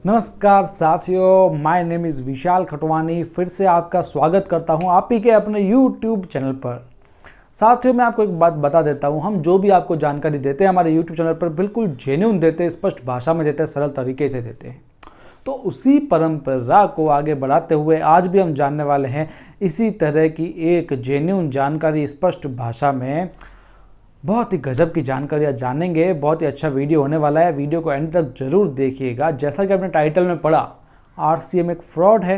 नमस्कार साथियों, my name is विशाल खटवानी। फिर से आपका स्वागत करता हूं आप ही के अपने YouTube चैनल पर। साथियों, मैं आपको एक बात बता देता हूं, हम जो भी आपको जानकारी देते हैं हमारे YouTube चैनल पर बिल्कुल जेन्युइन देते हैं, स्पष्ट भाषा में देते हैं, सरल तरीके से देते हैं। तो उसी परंपरा को आगे बढ़ाते हुए आज भी हम जानने वाले हैं इसी तरह की एक जेन्युइन जानकारी, स्पष्ट भाषा में बहुत ही गजब की जानकारियाँ जानेंगे। बहुत ही अच्छा वीडियो होने वाला है, वीडियो को एंड तक जरूर देखिएगा। जैसा कि आपने टाइटल में पढ़ा, आरसीएम एक फ्रॉड है।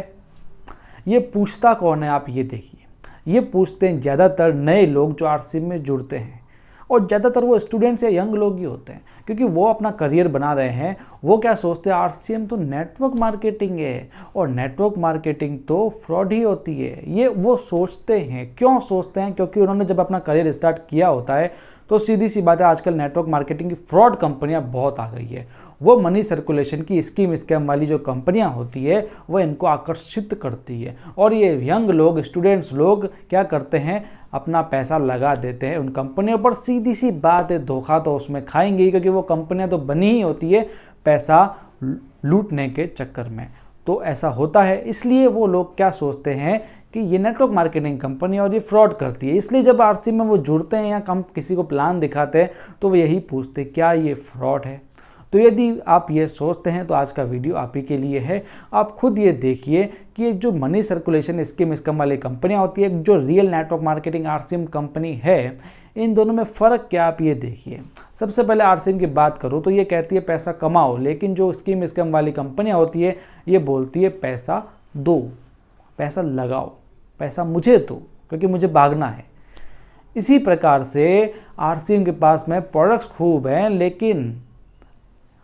ये पूछता कौन है, आप ये देखिए। ये पूछते हैं ज़्यादातर नए लोग जो आरसीएम में जुड़ते हैं, और ज़्यादातर वो स्टूडेंट्स या यंग लोग ही होते हैं, क्योंकि वो अपना करियर बना रहे हैं। वो क्या सोचते हैं, आरसीएम तो नेटवर्क मार्केटिंग है और नेटवर्क मार्केटिंग तो फ्रॉड ही होती है। ये वो सोचते हैं। क्यों सोचते हैं? क्योंकि उन्होंने जब अपना करियर स्टार्ट किया होता है तो सीधी सी बात है, आजकल नेटवर्क मार्केटिंग की फ्रॉड कंपनियां बहुत आ गई है। वो मनी सर्कुलेशन की स्कैम वाली जो कंपनियां होती है वो इनको आकर्षित करती है, और ये यंग लोग, स्टूडेंट्स लोग क्या करते हैं, अपना पैसा लगा देते हैं उन कंपनियों पर। सीधी सी बात है, धोखा तो उसमें खाएंगे ही, क्योंकि वो कंपनियां तो बनी ही होती है पैसा लूटने के चक्कर में। तो ऐसा होता है, इसलिए वो लोग क्या सोचते हैं कि ये नेटवर्क मार्केटिंग कंपनी और ये फ्रॉड करती है। इसलिए जब आरसीएम में वो जुड़ते हैं या कम किसी को प्लान दिखाते हैं तो वो यही पूछते हैं, क्या ये फ्रॉड है? तो यदि आप ये सोचते हैं तो आज का वीडियो आप ही के लिए है। आप खुद ये देखिए कि एक जो मनी सर्कुलेशन स्कैम वाली कंपनियां होती है, जो real network marketing RCM company है, इन दोनों में फ़र्क क्या, आप ये देखिए। सबसे पहले आरसीएम की बात करूँ तो ये कहती है पैसा कमाओ, लेकिन जो स्कैम वाली कंपनियां होती है ये बोलती है पैसा दो, पैसा लगाओ, पैसा मुझे दो, क्योंकि मुझे भागना है। इसी प्रकार से आरसीएम के पास में प्रोडक्ट्स खूब हैं, लेकिन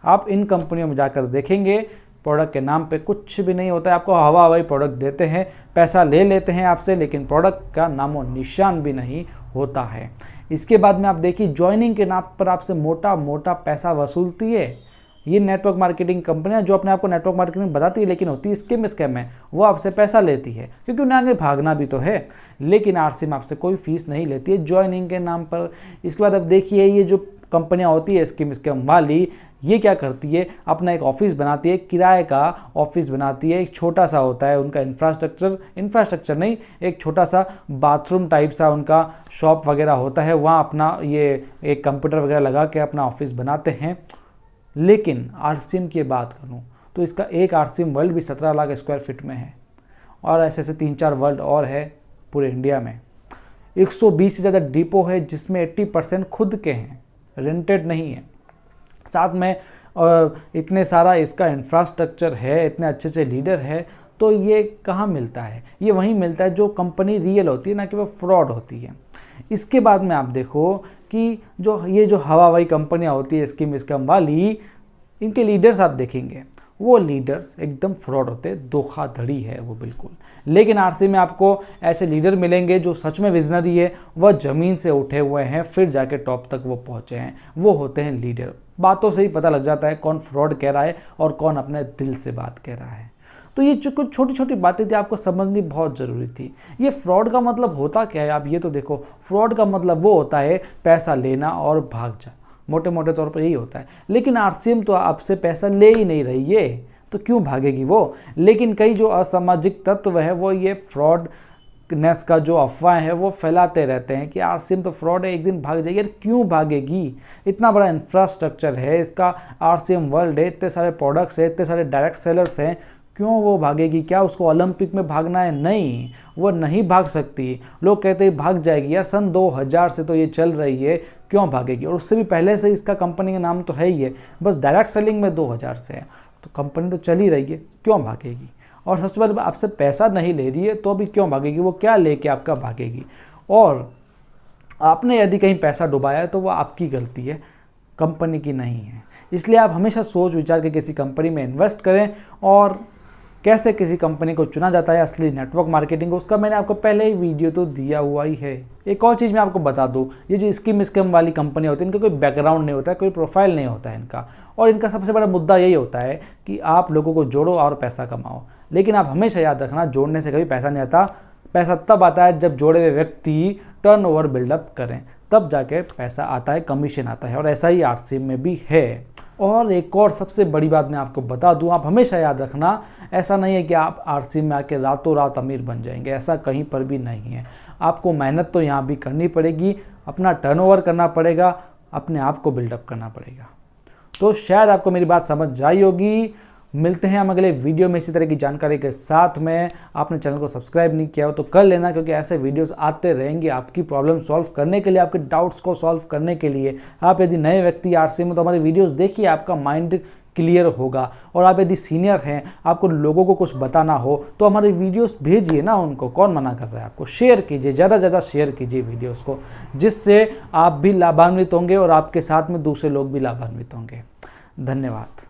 आप इन कंपनियों में जाकर देखेंगे प्रोडक्ट के नाम पे कुछ भी नहीं होता है। आपको हवा हवाई प्रोडक्ट देते हैं, पैसा ले लेते हैं आपसे, लेकिन प्रोडक्ट का नामो निशान भी नहीं होता है। इसके बाद में आप देखिए, ज्वाइनिंग के नाम पर आपसे मोटा मोटा पैसा वसूलती है ये नेटवर्क मार्केटिंग कंपनियां, जो अपने आप को नेटवर्क मार्केटिंग बताती है लेकिन होती है स्कैम है। वो आपसे पैसा लेती है क्योंकि उन्हें आगे भागना भी तो है, लेकिन आरसीएम आपसे कोई फीस नहीं लेती है ज्वाइनिंग के नाम पर। इसके बाद आप देखिए, ये जो कंपनियां होती है स्कैम वाली, ये क्या करती है, अपना एक ऑफिस बनाती है, किराए का ऑफिस बनाती है। एक छोटा सा होता है उनका इंफ्रास्ट्रक्चर नहीं, एक छोटा सा बाथरूम टाइप सा उनका शॉप वगैरह होता है। वहाँ अपना ये एक कंप्यूटर वगैरह लगा के अपना ऑफिस बनाते हैं। लेकिन आरसीएम की बात करूं तो इसका एक आरसीएम वर्ल्ड भी 17 लाख स्क्वायर फीट में है, और ऐसे 3-4 वर्ल्ड और है पूरे इंडिया में। 120 से ज़्यादा डिपो है, जिसमें 80% खुद के हैं, रेंटेड नहीं है। साथ में इतने सारा इसका इंफ्रास्ट्रक्चर है, इतने अच्छे अच्छे लीडर है। तो ये कहाँ मिलता है? ये वहीं मिलता है जो कंपनी रियल होती है, ना कि वो फ्रॉड होती है। इसके बाद में आप देखो कि ये जो हवाई कंपनियां होती है स्कैम वाली, इनके लीडर्स आप देखेंगे, वो लीडर्स एकदम फ्रॉड होते हैं, धोखाधड़ी है वो बिल्कुल। लेकिन आरसीएम में आपको ऐसे लीडर मिलेंगे जो सच में विजनरी है, वह ज़मीन से उठे हुए हैं, फिर जाके टॉप तक वो पहुँचे हैं। वो होते हैं लीडर। बातों से ही पता लग जाता है कौन फ्रॉड कह रहा है और कौन अपने दिल से बात कह रहा है। तो ये जो कुछ छोटी छोटी बातें थी आपको समझनी बहुत ज़रूरी थी। ये फ्रॉड का मतलब होता क्या है, आप ये तो देखो। फ्रॉड का मतलब वो होता है पैसा लेना और भाग जाना, मोटे मोटे तौर पर यही होता है। लेकिन आरसीएम तो आपसे पैसा ले ही नहीं रही है, तो क्यों भागेगी वो? लेकिन कई जो असामाजिक तत्व है वो ये फ्रॉड नेस का जो अफवाह है वो फैलाते रहते हैं कि आरसीएम तो फ्रॉड है, एक दिन भाग जाएगी। यार क्यों भागेगी? इतना बड़ा इंफ्रास्ट्रक्चर है इसका, आरसीएम वर्ल्ड है, इतने सारे प्रोडक्ट्स है, इतने सारे डायरेक्ट सेलर्स हैं, क्यों वो भागेगी? क्या उसको ओलंपिक में भागना है? नहीं, वो नहीं भाग सकती। लोग कहते हैं भाग जाएगी। यार सन 2000 से तो ये चल रही है, क्यों भागेगी? और उससे भी पहले से इसका कंपनी का नाम तो है ही है, बस डायरेक्ट सेलिंग में 2000 से है, तो कंपनी तो चल ही रही है, क्यों भागेगी? और सबसे पहले आपसे पैसा नहीं ले रही है तो अभी क्यों भागेगी? वो क्या लेके आपका भागेगी? और आपने यदि कहीं पैसा डुबाया है तो वो आपकी गलती है, कंपनी की नहीं है। इसलिए आप हमेशा सोच विचार के किसी कंपनी में इन्वेस्ट करें। और कैसे किसी कंपनी को चुना जाता है असली नेटवर्क मार्केटिंग, उसका मैंने आपको पहले ही वीडियो तो दिया हुआ ही है। एक और चीज़ मैं आपको बता दूं, ये जो स्कैम वाली कंपनी होती है, इनका कोई बैकग्राउंड नहीं होता है, कोई प्रोफाइल नहीं होता है इनका। और इनका सबसे बड़ा मुद्दा यही होता है कि आप लोगों को जोड़ो और पैसा कमाओ। लेकिन आप हमेशा याद रखना, जोड़ने से कभी पैसा नहीं आता। पैसा तब आता है जब जोड़े हुए व्यक्ति टर्नओवर बिल्डअप करें, तब जाके पैसा आता है, कमीशन आता है। और ऐसा ही आरसीएम में भी है। और एक और सबसे बड़ी बात मैं आपको बता दूं, आप हमेशा याद रखना, ऐसा नहीं है कि आप आरसी में आके रातों रात अमीर बन जाएंगे, ऐसा कहीं पर भी नहीं है। आपको मेहनत तो यहाँ भी करनी पड़ेगी, अपना टर्नओवर करना पड़ेगा, अपने आप को बिल्डअप करना पड़ेगा। तो शायद आपको मेरी बात समझ आई होगी। मिलते हैं हम अगले वीडियो में इसी तरह की जानकारी के साथ में। आपने चैनल को सब्सक्राइब नहीं किया हो तो कर लेना, क्योंकि ऐसे वीडियोस आते रहेंगे आपकी प्रॉब्लम सॉल्व करने के लिए, आपके डाउट्स को सॉल्व करने के लिए। आप यदि नए व्यक्ति आरसी में, तो हमारे वीडियोस देखिए, आपका माइंड क्लियर होगा। और आप यदि सीनियर हैं, आपको लोगों को कुछ बताना हो तो हमारे वीडियोस भेजिए ना उनको, कौन मना कर रहा है आपको। शेयर कीजिए, ज़्यादा से ज़्यादा शेयर कीजिए वीडियोस को, जिससे आप भी लाभान्वित होंगे और आपके साथ में दूसरे लोग भी लाभान्वित होंगे। धन्यवाद।